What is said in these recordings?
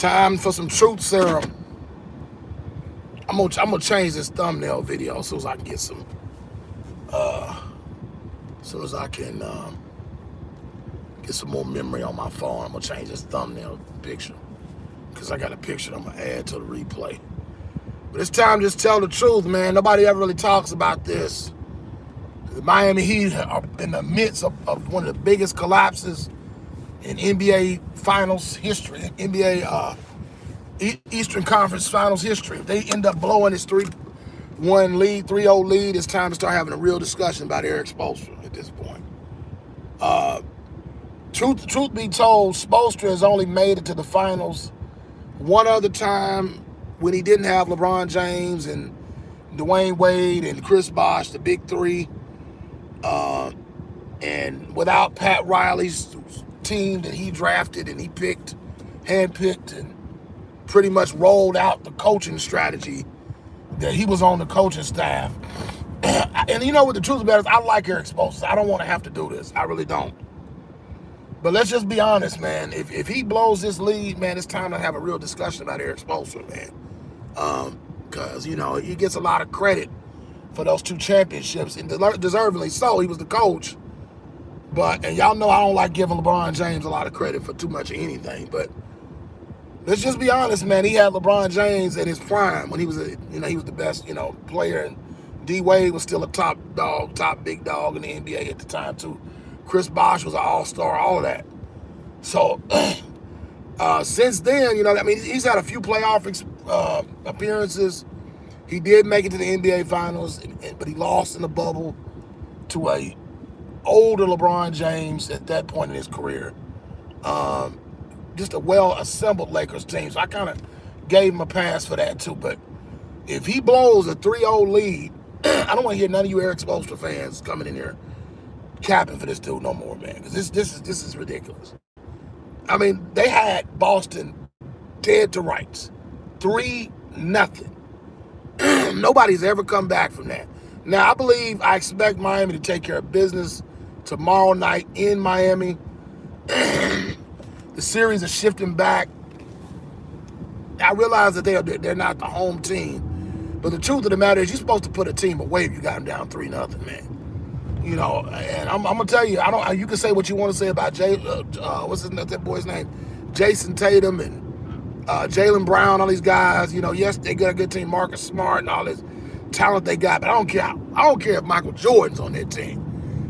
Time for some truth serum. I'm gonna change this thumbnail video as soon as I can get some. As soon as I can get some more memory on my phone, I'm gonna change this thumbnail picture because I got a picture I'm gonna add to the replay. But it's time to just tell the truth, man. Nobody ever really talks about this. The Miami Heat are in the midst of one of the biggest collapses in NBA Finals history, NBA Eastern Conference Finals history. If they end up blowing this 3-1 lead, 3-0 lead, it's time to start having a real discussion about Erik Spolstra at this point. Truth be told, Spolstra has only made it to the finals one other time when he didn't have LeBron James and Dwayne Wade and Chris Bosh, the big three, and without Pat Riley's team that he drafted and he handpicked, and pretty much rolled out the coaching strategy that he was on the coaching staff. And you know what the truth about it is, I like Erik Spolstra. I don't want to have to do this. I really don't. But let's just be honest, man. If he blows this lead, man, it's time to have a real discussion about Erik Spolstra, man. Because, you know, he gets a lot of credit for those 2 championships, and deservedly so. He was the coach. And y'all know I don't like giving LeBron James a lot of credit for too much of anything. But let's just be honest, man. He had LeBron James at his prime when he was, he was the best, player. And D Wade was still a top big dog in the NBA at the time too. Chris Bosh was an all-star, all of that. So since then, he's had a few playoff appearances. He did make it to the NBA Finals, but he lost in the bubble to a older LeBron James at that point in his career. Just a well-assembled Lakers team. So I kind of gave him a pass for that too. But if he blows a 3-0 lead, I don't want to hear none of you Erik Spolstra fans coming in here capping for this dude no more, man. Because this is ridiculous. I mean, they had Boston dead to rights. 3-0. Nobody's ever come back from that. Now, I expect Miami to take care of business tomorrow night in Miami. The series is shifting back. I realize that they're not the home team, but the truth of the matter is you're supposed to put a team away if you got them down 3-0, man. And I'm gonna tell you, you can say what you want to say about what's that boy's name, Jason Tatum and Jaylen Brown, all these guys. Yes, they got a good team, Marcus Smart and all this talent they got, but I don't care. I don't care if Michael Jordan's on that team.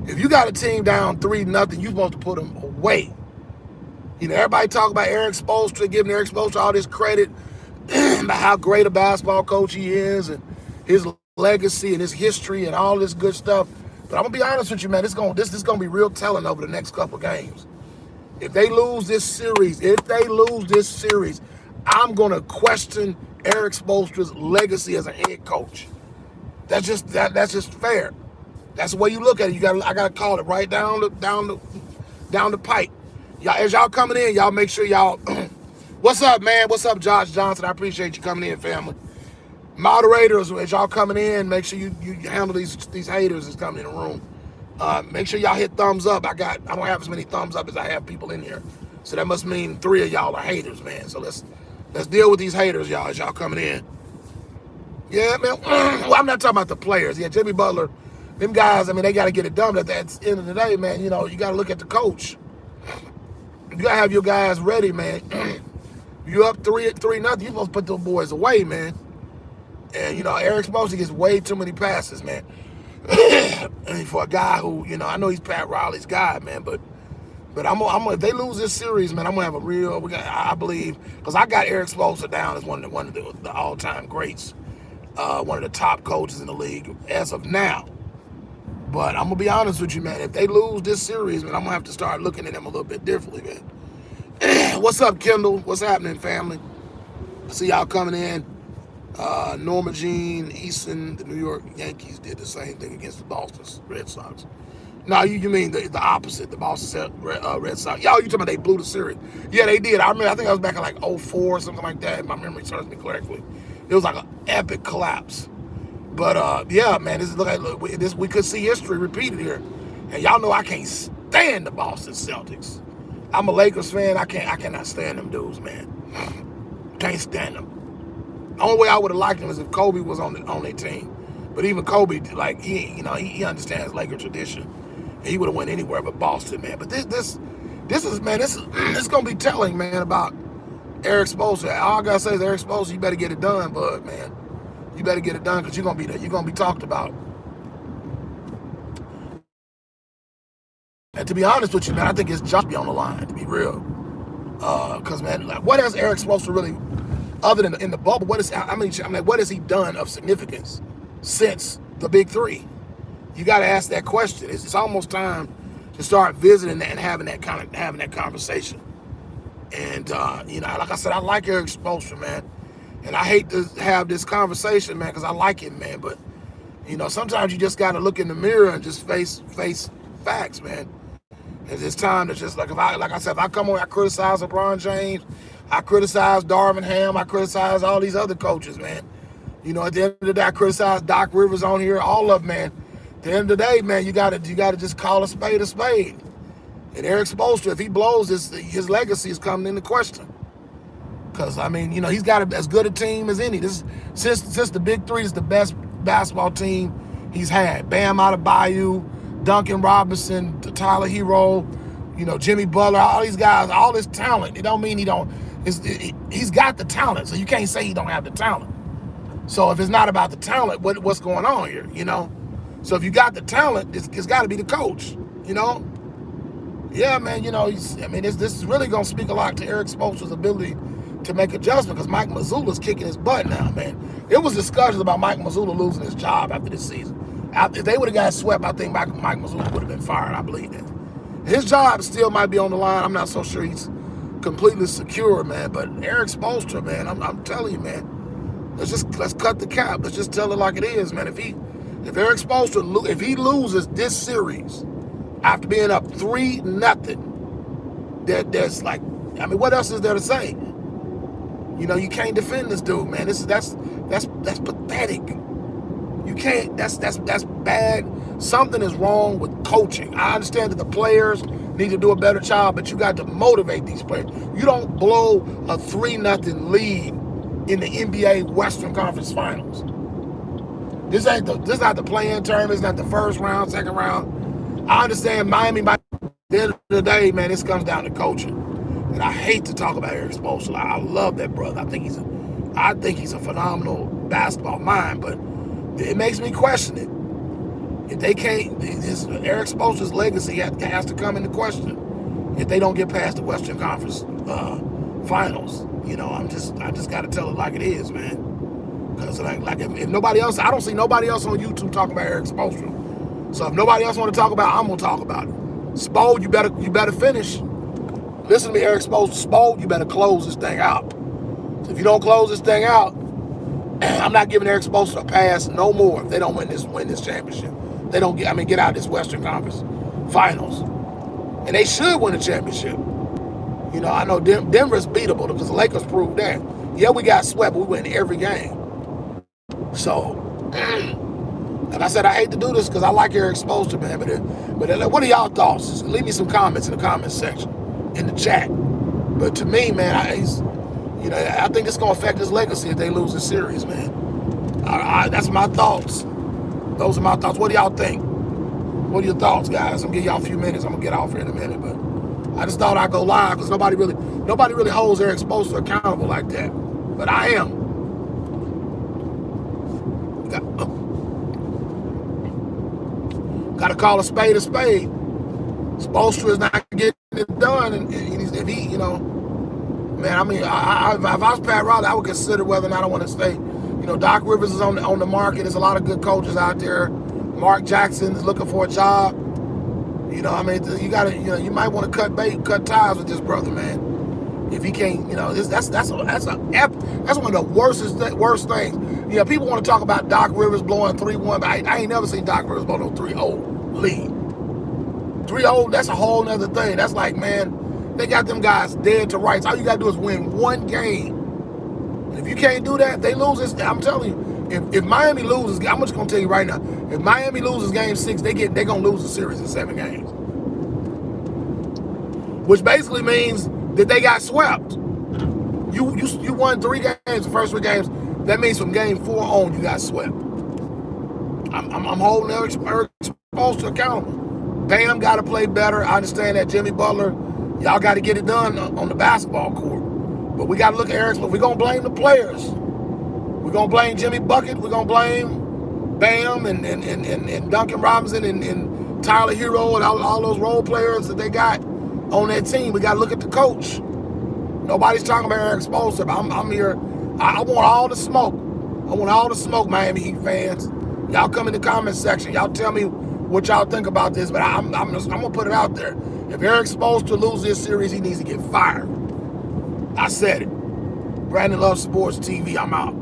If you got a team down 3-0, you're supposed to put them away. Everybody talk about Erik Spolstra, giving Erik Spolstra all this credit about how great a basketball coach he is and his legacy and his history and all this good stuff. But I'm gonna be honest with you, man. This is gonna be real telling over the next couple games. If they lose this series, I'm gonna question Erik Spolstra's legacy as a head coach. That's just fair. That's the way you look at it. I gotta call it right down the pipe. Y'all, as y'all coming in, y'all make sure y'all. What's up, man? What's up, Josh Johnson? I appreciate you coming in, family. Moderators, as y'all coming in, make sure you handle these haters that's coming in the room. Make sure y'all hit thumbs up. I don't have as many thumbs up as I have people in here, so that must mean 3 of y'all are haters, man. So let's deal with these haters, y'all, as y'all coming in. Yeah, man. Well, I'm not talking about the players. Yeah, Jimmy Butler, them guys. I mean, they got to get it done. But at the end of the day, man, you got to look at the coach. You got to have your guys ready, man. You up 3-0, you supposed to put those boys away, man. And, Erik Spolstra gets way too many passes, man. And for a guy who, I know he's Pat Riley's guy, man, but if they lose this series, man, I'm going to have I believe, because I got Erik Spolstra down as one of the all-time greats, one of the top coaches in the league as of now. But I'm going to be honest with you, man. If they lose this series, man, I'm going to have to start looking at them a little bit differently, man. What's up, Kendall? What's happening, family? I see y'all coming in. Norma Jean Easton, the New York Yankees did the same thing against the Boston Red Sox. No, you mean the opposite, the Boston Red Sox. Y'all, you talking about they blew the series. Yeah, they did. I remember, I think I was back in like 2004 or something like that, if my memory serves me correctly. It was like an epic collapse. But yeah, man, we could see history repeated here. And y'all know I can't stand the Boston Celtics. I'm a Lakers fan. I cannot stand them dudes, man. Can't stand him. The only way I would have liked him is if Kobe was on their team. But even Kobe, like he understands Laker tradition. He would have went anywhere but Boston, man. But this is gonna be telling, man, about Erik Spolstra. All I gotta say is Erik Spolstra, you better get it done, bud, man. You better get it done because you're gonna be talked about. And to be honest with you, man, I think his job be on the line, to be real. Because man, like, what has Erik Spolstra really, other than in the bubble, what has he done of significance since the Big Three? You got to ask that question. It's almost time to start visiting and having that conversation. And like I said, I like Erik Spolstra, man, and I hate to have this conversation, man, because I like him, man. But sometimes you just got to look in the mirror and just face facts, man. It's time to just, if I come on, I criticize LeBron James, I criticize Darvin Ham, I criticize all these other coaches, man. At the end of the day, I criticize Doc Rivers on here, all of them, man. At the end of the day, man, you gotta just call a spade a spade. And Erik Spolstra, if he blows, his legacy is coming into question. Because he's got as good a team as any. Since the Big Three is the best basketball team he's had. Bam Adebayo, Duncan Robinson, Tyler Hero, Jimmy Butler, all these guys, all this talent. It don't mean he's got the talent, so you can't say he don't have the talent. So if it's not about the talent, what's going on here, So if you got the talent, it's got to be the coach, Yeah, man, this is really going to speak a lot to Erik Spolstra's ability to make adjustment because Mike Mazzulla's kicking his butt now, man. There was discussions about Mike Mazzulla losing his job after this season. If they would have got swept, I think Mike Mazzulla would have been fired. I believe that. His job still might be on the line. I'm not so sure he's completely secure, man. But Erik Spolstra, man, I'm telling you, man, let's cut the cap. Let's just tell it like it is, man. If Erik Spolstra, if he loses this series after being up 3-0, there's what else is there to say? You can't defend this dude, man. That's pathetic. You can't. That's bad. Something is wrong with coaching. I understand that the players need to do a better job, but you got to motivate these players. You don't blow a 3-0 lead in the NBA Western Conference Finals. This not the play-in tournament. It's not the first round, second round. I understand Miami. By the end of the day, man, this comes down to coaching. And I hate to talk about Erik Spolstra. I love that brother. I think he's a phenomenal basketball mind, but it makes me question it. If they can't, Erik Spolstra's legacy has to come into question if they don't get past the Western Conference Finals. I just got to tell it like it is, man. Because if nobody else, I don't see nobody else on YouTube talking about Erik Spolstra. So if nobody else want to talk about it, I'm gonna talk about it. Spol, you better finish. Listen to me, Erik Spolstra. Spol, you better close this thing out. So if you don't close this thing out, I'm not giving Erik Spolstra a pass no more if they don't win this championship. They don't get out of this Western Conference Finals. And they should win a championship. I know Denver's beatable because the Lakers proved that. Yeah, we got swept, but we win every game. So, like I said, I hate to do this because I like Erik Spolstra, man. But what are y'all thoughts? Just leave me some comments in the comments section, in the chat. But to me, man, I think it's going to affect his legacy if they lose this series, man. That's my thoughts. Those are my thoughts. What do y'all think? What are your thoughts, guys? I'm going to give y'all a few minutes. I'm going to get off here in a minute. But I just thought I'd go live because nobody really holds Erik Spolstra accountable like that. But I am. Got to call a spade a spade. Spolstra is not getting it done. And if he, man, if I was Pat Riley, I would consider whether or not I want to stay. Doc Rivers is on the market. There's a lot of good coaches out there. Mark Jackson is looking for a job. You might want to cut ties with this brother, man. If he can't, that's one of the worst things. People want to talk about Doc Rivers blowing 3-1, but I ain't never seen Doc Rivers blow no 3-0 lead. 3-0, that's a whole nother thing. That's like, man, they got them guys dead to rights. All you got to do is win one game. And if you can't do that, they lose this. I'm telling you, if Miami loses, I'm just going to tell you right now, if Miami loses game 6, they're going to lose the series in 7 games. Which basically means that they got swept. You won 3 games, the first 3 games. That means from game 4 on, you got swept. I'm holding Erik Spolstra accountable. Bam got to play better. I understand that Jimmy Butler, y'all got to get it done on the basketball court. But we got to look at Erik. But we're going to blame the players. We're going to blame Jimmy Bucket. We're going to blame Bam and Duncan Robinson and Tyler Hero and all those role players that they got on that team. We got to look at the coach. Nobody's talking about Erik Spolstra. I'm here. I want all the smoke. I want all the smoke, Miami Heat fans. Y'all come in the comment section. Y'all tell me what y'all think about this. But I'm gonna put it out there. If Erik Spolstra loses this series, he needs to get fired. I said it. Brandon Loves Sports TV. I'm out.